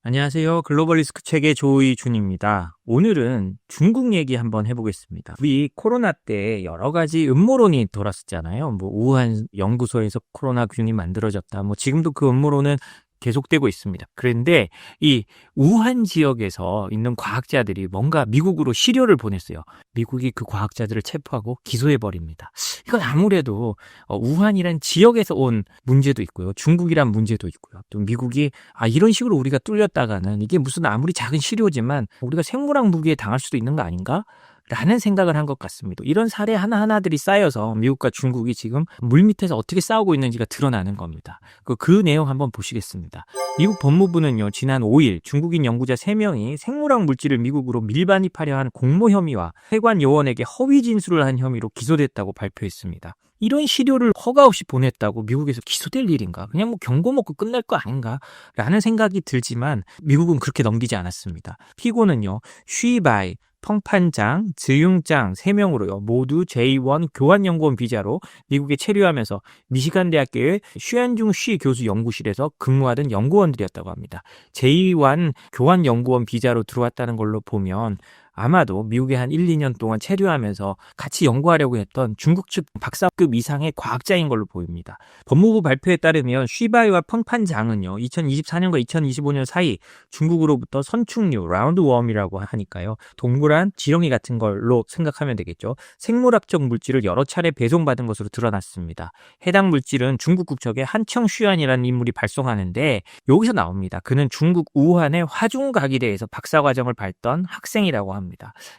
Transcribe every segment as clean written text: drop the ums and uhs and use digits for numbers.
안녕하세요. 글로벌 리스크 책의 조이준입니다. 오늘은 중국 얘기 한번 해보겠습니다. 우리 코로나 때 여러 가지 음모론이 돌았었잖아요. 우한 연구소에서 코로나균이 만들어졌다. 지금도 그 음모론은 계속되고 있습니다. 그런데 이 우한 지역에서 있는 과학자들이 뭔가 미국으로 시료를 보냈어요. 미국이 그 과학자들을 체포하고 기소해버립니다. 이건 아무래도 우한이란 지역에서 온 문제도 있고요. 중국이란 문제도 있고요. 또 미국이 이런 식으로 우리가 뚫렸다가는 이게 무슨 아무리 작은 시료지만 우리가 생물학 무기에 당할 수도 있는 거 아닌가? 라는 생각을 한 것 같습니다. 이런 사례 하나하나들이 쌓여서 미국과 중국이 지금 물밑에서 어떻게 싸우고 있는지가 드러나는 겁니다. 그 내용 한번 보시겠습니다. 미국 법무부는요, 지난 5일 중국인 연구자 3명이 생물학 물질을 미국으로 밀반입하려 한 공모 혐의와 세관 요원에게 허위 진술을 한 혐의로 기소됐다고 발표했습니다. 이런 시료를 허가 없이 보냈다고 미국에서 기소될 일인가? 그냥 경고 먹고 끝날 거 아닌가? 라는 생각이 들지만 미국은 그렇게 넘기지 않았습니다. 피고는요, 쉬바이, 펑판장, 즈융장 3명으로요. 모두 제1 교환연구원 비자로 미국에 체류하면서 미시간 대학교의 슈안중 쉬 교수 연구실에서 근무하던 연구원들이었다고 합니다. 제1 교환연구원 비자로 들어왔다는 걸로 보면 아마도 미국에 한 1, 2년 동안 체류하면서 같이 연구하려고 했던 중국 측 박사급 이상의 과학자인 걸로 보입니다. 법무부 발표에 따르면 쉬바이와 펑판장은요, 2024년과 2025년 사이 중국으로부터 선충류, 라운드웜이라고 하니까요, 동그란 지렁이 같은 걸로 생각하면 되겠죠. 생물학적 물질을 여러 차례 배송받은 것으로 드러났습니다. 해당 물질은 중국 국적의 한청슈안이라는 인물이 발송하는데 여기서 나옵니다. 그는 중국 우한의 화중가기대에서 박사과정을 밟던 학생이라고 합니다.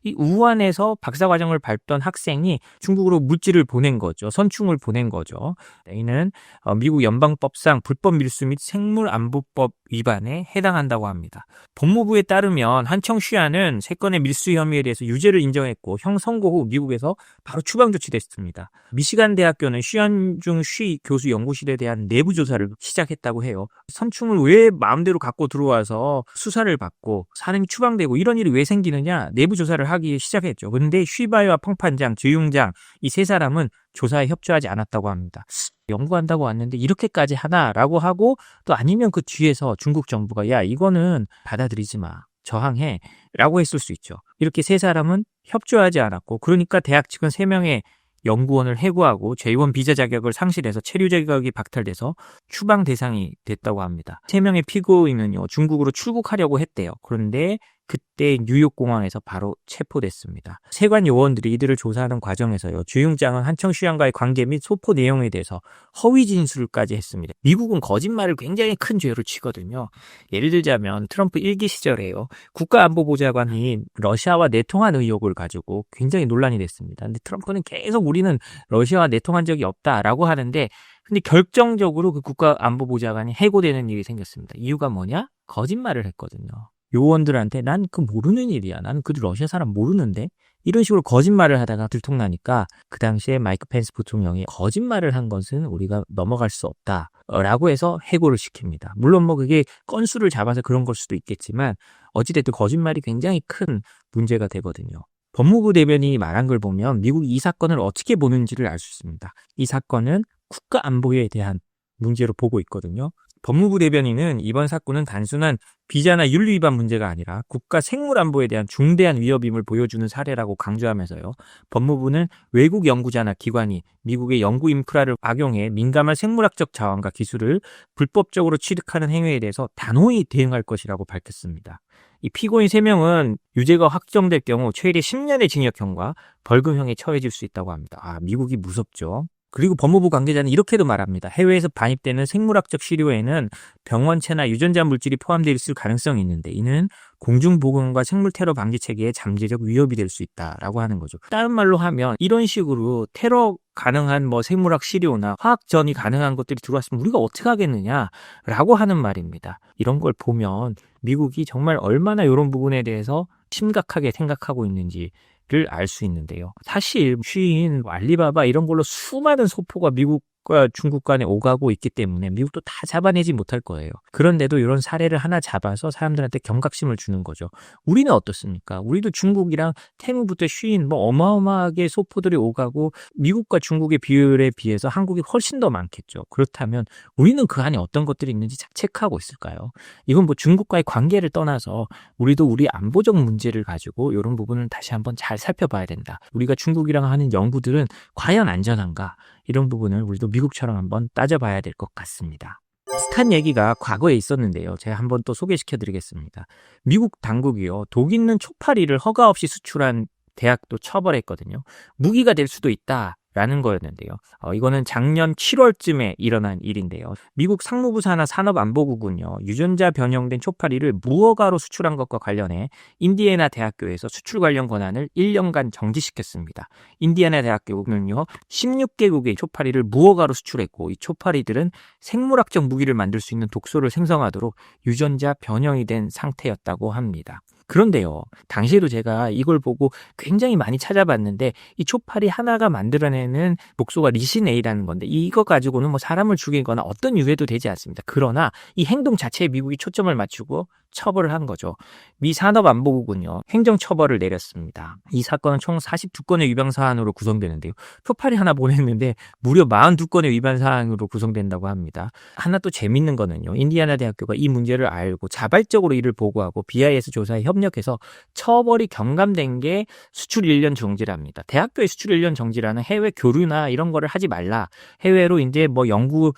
이 우한에서 박사과정을 밟던 학생이 중국으로 물질을 보낸 거죠. 선충을 보낸 거죠. 이는 미국 연방법상 불법 밀수 및 생물안보법 위반에 해당한다고 합니다. 법무부에 따르면 한청슈안은 3건의 밀수 혐의에 대해서 유죄를 인정했고 형 선고 후 미국에서 바로 추방 조치됐습니다. 미시간 대학교는 슈안중 쉬 교수 연구실에 대한 내부 조사를 시작했다고 해요. 선충을 왜 마음대로 갖고 들어와서 수사를 받고 사람이 추방되고 이런 일이 왜 생기느냐, 내부 조사를 하기 시작했죠. 그런데 쉬바이와 펑판장, 즈융장 이 3사람은 조사에 협조하지 않았다고 합니다. 연구한다고 왔는데 이렇게까지 하나라고 하고, 또 아니면 그 뒤에서 중국 정부가 야, 이거는 받아들이지 마, 저항해 라고 했을 수 있죠. 이렇게 3사람은 협조하지 않았고, 그러니까 대학 측은 3명의 연구원을 해고하고 제1 비자 자격을 상실해서 체류 자격이 박탈돼서 추방 대상이 됐다고 합니다. 3명의 피고인은요, 중국으로 출국하려고 했대요. 그런데 그때 뉴욕공항에서 바로 체포됐습니다. 세관 요원들이 이들을 조사하는 과정에서요, 주융장은 한청슈안과의 관계 및 소포 내용에 대해서 허위 진술까지 했습니다. 미국은 거짓말을 굉장히 큰 죄로 치거든요. 예를 들자면 트럼프 1기 시절에요, 국가안보보좌관이 러시아와 내통한 의혹을 가지고 굉장히 논란이 됐습니다. 근데 트럼프는 계속 우리는 러시아와 내통한 적이 없다라고 하는데, 근데 결정적으로 그 국가안보보좌관이 해고되는 일이 생겼습니다. 이유가 뭐냐? 거짓말을 했거든요. 요원들한테 난 그 모르는 일이야, 난 그 러시아 사람 모르는데, 이런 식으로 거짓말을 하다가 들통나니까 그 당시에 마이크 펜스 부통령이 거짓말을 한 것은 우리가 넘어갈 수 없다 라고 해서 해고를 시킵니다. 물론 그게 건수를 잡아서 그런 걸 수도 있겠지만 어찌됐든 거짓말이 굉장히 큰 문제가 되거든요. 법무부 대변인이 말한 걸 보면 미국이 이 사건을 어떻게 보는지를 알 수 있습니다. 이 사건은 국가안보에 대한 문제로 보고 있거든요. 법무부 대변인은 이번 사건은 단순한 비자나 윤리 위반 문제가 아니라 국가 생물안보에 대한 중대한 위협임을 보여주는 사례라고 강조하면서요, 법무부는 외국 연구자나 기관이 미국의 연구 인프라를 악용해 민감한 생물학적 자원과 기술을 불법적으로 취득하는 행위에 대해서 단호히 대응할 것이라고 밝혔습니다. 이 피고인 3명은 유죄가 확정될 경우 최대 10년의 징역형과 벌금형에 처해질 수 있다고 합니다. 미국이 무섭죠. 그리고 법무부 관계자는 이렇게도 말합니다. 해외에서 반입되는 생물학적 시료에는 병원체나 유전자 물질이 포함되어 있을 가능성이 있는데 이는 공중보건과 생물테러 방지 체계에 잠재적 위협이 될 수 있다라고 하는 거죠. 다른 말로 하면 이런 식으로 테러 가능한 생물학 시료나 화학전이 가능한 것들이 들어왔으면 우리가 어떻게 하겠느냐라고 하는 말입니다. 이런 걸 보면 미국이 정말 얼마나 이런 부분에 대해서 심각하게 생각하고 있는지 를 알 수 있는데요. 사실 쉬인, 알리바바 이런 걸로 수많은 소포가 미국 미국과 중국 간에 오가고 있기 때문에 미국도 다 잡아내지 못할 거예요. 그런데도 이런 사례를 하나 잡아서 사람들한테 경각심을 주는 거죠. 우리는 어떻습니까? 우리도 중국이랑 테무부터 쉬인 어마어마하게 소포들이 오가고 미국과 중국의 비율에 비해서 한국이 훨씬 더 많겠죠. 그렇다면 우리는 그 안에 어떤 것들이 있는지 체크하고 있을까요? 이건 중국과의 관계를 떠나서 우리도 우리 안보적 문제를 가지고 이런 부분을 다시 한번 잘 살펴봐야 된다. 우리가 중국이랑 하는 연구들은 과연 안전한가? 이런 부분을 우리도 미국처럼 한번 따져봐야 될 것 같습니다. 비슷한 얘기가 과거에 있었는데요. 제가 한번 또 소개시켜 드리겠습니다. 미국 당국이요. 독 있는 초파리를 허가 없이 수출한 대학도 처벌했거든요. 무기가 될 수도 있다. 라는 거였는데요. 이거는 작년 7월쯤에 일어난 일인데요. 미국 상무부 산하 산업안보국은요. 유전자 변형된 초파리를 무허가로 수출한 것과 관련해 인디애나 대학교에서 수출 관련 권한을 1년간 정지시켰습니다. 인디애나 대학교는요. 16개국의 초파리를 무허가로 수출했고 이 초파리들은 생물학적 무기를 만들 수 있는 독소를 생성하도록 유전자 변형이 된 상태였다고 합니다. 그런데요, 당시에도 제가 이걸 보고 굉장히 많이 찾아봤는데 이 초파리 하나가 만들어내는 독소가 리신 A라는 건데 이거 가지고는 사람을 죽이거나 어떤 유해도 되지 않습니다. 그러나 이 행동 자체에 미국이 초점을 맞추고 처벌을 한 거죠. 미 산업안보국은요, 행정처벌을 내렸습니다. 이 사건은 총 42건의 위반 사안으로 구성되는데요. 초파리 하나 보냈는데 무려 42건의 위반 사안으로 구성된다고 합니다. 하나 또 재밌는 거는요, 인디애나 대학교가 이 문제를 알고 자발적으로 이를 보고하고 BIS 조사에 협력해서 처벌이 경감된 게 수출 1년 정지랍니다. 대학교의 수출 1년 정지라는 해외 교류나 이런 거를 하지 말라. 해외로 이제 연구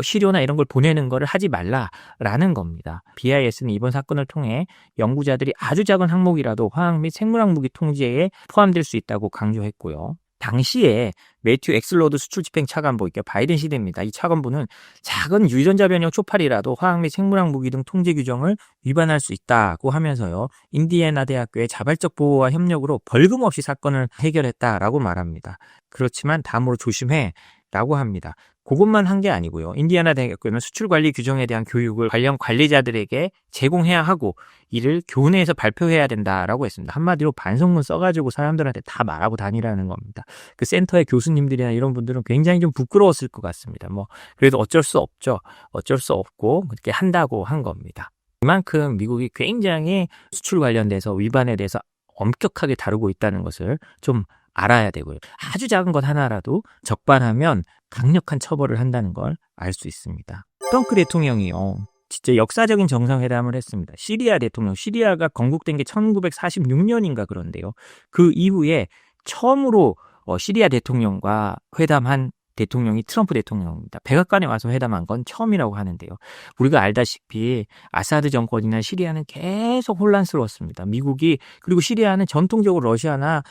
시료나 이런 걸 보내는 거를 하지 말라라는 겁니다. BIS는 이번 사건을 통해 연구자들이 아주 작은 항목이라도 화학 및 생물학 무기 통제에 포함될 수 있다고 강조했고요. 당시에 매튜 엑슬로드 수출 집행 차관보, 바이든 시대입니다. 이 차관보는 작은 유전자 변형 초파리라도 화학 및 생물학 무기 등 통제 규정을 위반할 수 있다고 하면서요. 인디애나 대학교의 자발적 보호와 협력으로 벌금 없이 사건을 해결했다라고 말합니다. 그렇지만 다음으로 조심해 라고 합니다. 그것만 한 게 아니고요. 인디애나 대학교는 수출 관리 규정에 대한 교육을 관련 관리자들에게 제공해야 하고 이를 교내에서 발표해야 된다라고 했습니다. 한마디로 반성문 써가지고 사람들한테 다 말하고 다니라는 겁니다. 그 센터의 교수님들이나 이런 분들은 굉장히 좀 부끄러웠을 것 같습니다. 그래도 어쩔 수 없죠. 어쩔 수 없고 그렇게 한다고 한 겁니다. 그만큼 미국이 굉장히 수출 관련돼서 위반에 대해서 엄격하게 다루고 있다는 것을 좀 알아야 되고요. 아주 작은 것 하나라도 적발하면 강력한 처벌을 한다는 걸 알 수 있습니다. 트럼프 대통령이요. 진짜 역사적인 정상회담을 했습니다. 시리아 대통령, 시리아가 건국된 게 1946년인가 그런데요. 그 이후에 처음으로 시리아 대통령과 회담한 대통령이 트럼프 대통령입니다. 백악관에 와서 회담한 건 처음이라고 하는데요. 우리가 알다시피 아사드 정권이나 시리아는 계속 혼란스러웠습니다. 미국이, 그리고 시리아는 전통적으로 러시아나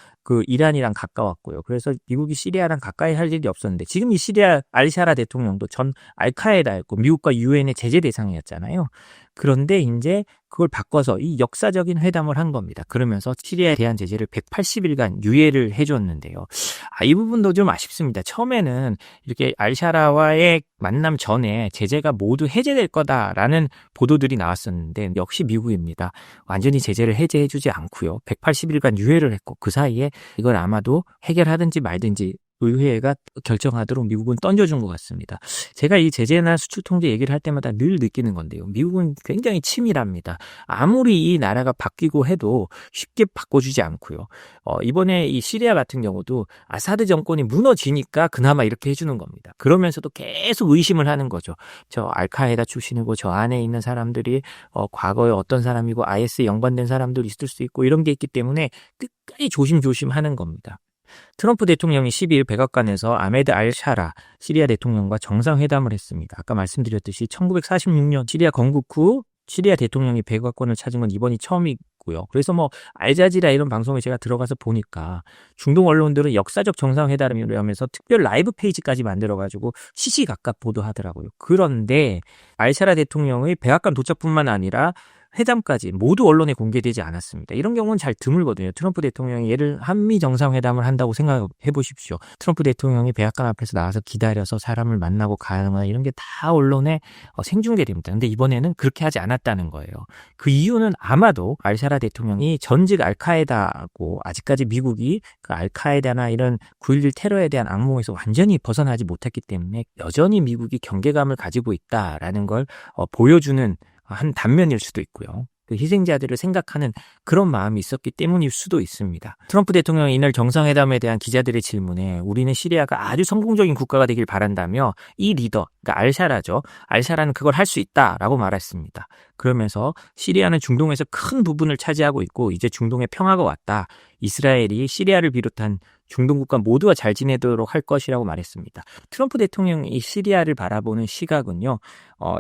이란이랑 가까웠고요. 그래서 미국이 시리아랑 가까이 할 일이 없었는데 지금 이 시리아 알샤라 대통령도 전 알카에다였고 미국과 유엔의 제재 대상이었잖아요. 그런데 이제 그걸 바꿔서 이 역사적인 회담을 한 겁니다. 그러면서 시리아에 대한 제재를 180일간 유예를 해줬는데요. 이 부분도 좀 아쉽습니다. 처음에는 이렇게 알샤라와의 만남 전에 제재가 모두 해제될 거다라는 보도들이 나왔었는데 역시 미국입니다. 완전히 제재를 해제해주지 않고요. 180일간 유예를 했고 그 사이에 이걸 아마도 해결하든지 말든지 의회가 결정하도록 미국은 던져준 것 같습니다. 제가 이 제재나 수출 통제 얘기를 할 때마다 늘 느끼는 건데요. 미국은 굉장히 치밀합니다. 아무리 이 나라가 바뀌고 해도 쉽게 바꿔주지 않고요. 이번에 이 시리아 같은 경우도 아사드 정권이 무너지니까 그나마 이렇게 해주는 겁니다. 그러면서도 계속 의심을 하는 거죠. 저 알카에다 출신이고 저 안에 있는 사람들이 과거에 어떤 사람이고 IS에 연관된 사람들이 있을 수 있고 이런 게 있기 때문에 끝까지 조심조심 하는 겁니다. 트럼프 대통령이 12일 백악관에서 아메드 알샤라 시리아 대통령과 정상회담을 했습니다. 아까 말씀드렸듯이 1946년 시리아 건국 후 시리아 대통령이 백악관을 찾은 건 이번이 처음이고요. 그래서 알자지라 이런 방송에 제가 들어가서 보니까 중동 언론들은 역사적 정상회담이라면서 특별 라이브 페이지까지 만들어가지고 시시각각 보도하더라고요. 그런데 알샤라 대통령의 백악관 도착뿐만 아니라 회담까지 모두 언론에 공개되지 않았습니다. 이런 경우는 잘 드물거든요. 트럼프 대통령이 예를 한미 정상회담을 한다고 생각해 보십시오. 트럼프 대통령이 백악관 앞에서 나와서 기다려서 사람을 만나고 가거나 이런 게 다 언론에 생중계됩니다. 근데 이번에는 그렇게 하지 않았다는 거예요. 그 이유는 아마도 알샤라 대통령이 전직 알카에다고 아직까지 미국이 그 알카에다나 이런 9.11 테러에 대한 악몽에서 완전히 벗어나지 못했기 때문에 여전히 미국이 경계감을 가지고 있다라는 걸 보여주는 한 단면일 수도 있고요. 그 희생자들을 생각하는 그런 마음이 있었기 때문일 수도 있습니다. 트럼프 대통령이 이날 정상회담에 대한 기자들의 질문에 우리는 시리아가 아주 성공적인 국가가 되길 바란다며 이 리더, 그러니까 알샤라죠. 알샤라는 그걸 할 수 있다라고 말했습니다. 그러면서 시리아는 중동에서 큰 부분을 차지하고 있고 이제 중동에 평화가 왔다. 이스라엘이 시리아를 비롯한 중동 국가 모두가 잘 지내도록 할 것이라고 말했습니다. 트럼프 대통령이 이 시리아를 바라보는 시각은요.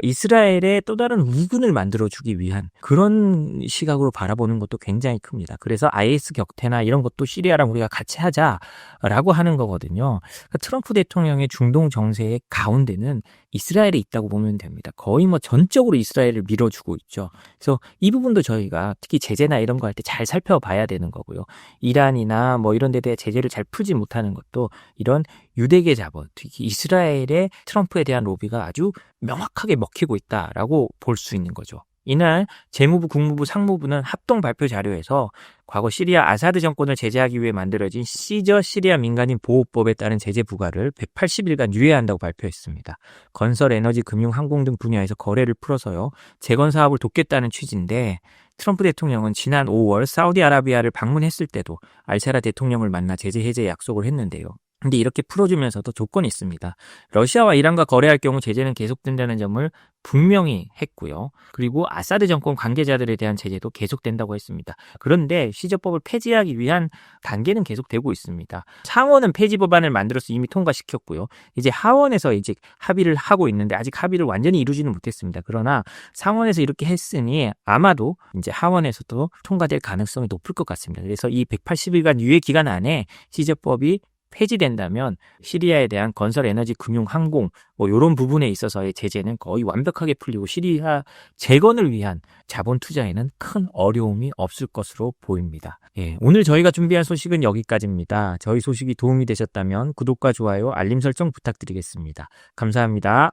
이스라엘의 또 다른 우군을 만들어주기 위한 그런 시각으로 바라보는 것도 굉장히 큽니다. 그래서 IS 격퇴나 이런 것도 시리아랑 우리가 같이 하자라고 하는 거거든요. 그러니까 트럼프 대통령의 중동 정세의 가운데는 이스라엘이 있다고 보면 됩니다. 거의 전적으로 이스라엘을 밀어주고 있죠. 그래서 이 부분도 저희가 특히 제재나 이런 거 할 때 잘 살펴봐야 되는 거고요. 이란이나 이런 데 대해 제재를 잘 풀지 못하는 것도 이런 유대계 자본, 특히 이스라엘의 트럼프에 대한 로비가 아주 명확하게 먹히고 있다라고 볼 수 있는 거죠. 이날 재무부, 국무부, 상무부는 합동 발표 자료에서 과거 시리아 아사드 정권을 제재하기 위해 만들어진 시저 시리아 민간인 보호법에 따른 제재 부과를 180일간 유예한다고 발표했습니다. 건설, 에너지, 금융, 항공 등 분야에서 거래를 풀어서요. 재건 사업을 돕겠다는 취지인데 트럼프 대통령은 지난 5월 사우디아라비아를 방문했을 때도 알샤라 대통령을 만나 제재 해제 약속을 했는데요. 근데 이렇게 풀어주면서도 조건이 있습니다. 러시아와 이란과 거래할 경우 제재는 계속된다는 점을 분명히 했고요. 그리고 아사드 정권 관계자들에 대한 제재도 계속된다고 했습니다. 그런데 시저법을 폐지하기 위한 단계는 계속되고 있습니다. 상원은 폐지 법안을 만들어서 이미 통과시켰고요. 이제 하원에서 이제 합의를 하고 있는데 아직 합의를 완전히 이루지는 못했습니다. 그러나 상원에서 이렇게 했으니 아마도 이제 하원에서도 통과될 가능성이 높을 것 같습니다. 그래서 이 180일간 유예 기간 안에 시저법이 폐지된다면 시리아에 대한 건설, 에너지, 금융, 항공 이런 부분에 있어서의 제재는 거의 완벽하게 풀리고 시리아 재건을 위한 자본 투자에는 큰 어려움이 없을 것으로 보입니다. 예, 오늘 저희가 준비한 소식은 여기까지입니다. 저희 소식이 도움이 되셨다면 구독과 좋아요, 알림 설정 부탁드리겠습니다. 감사합니다.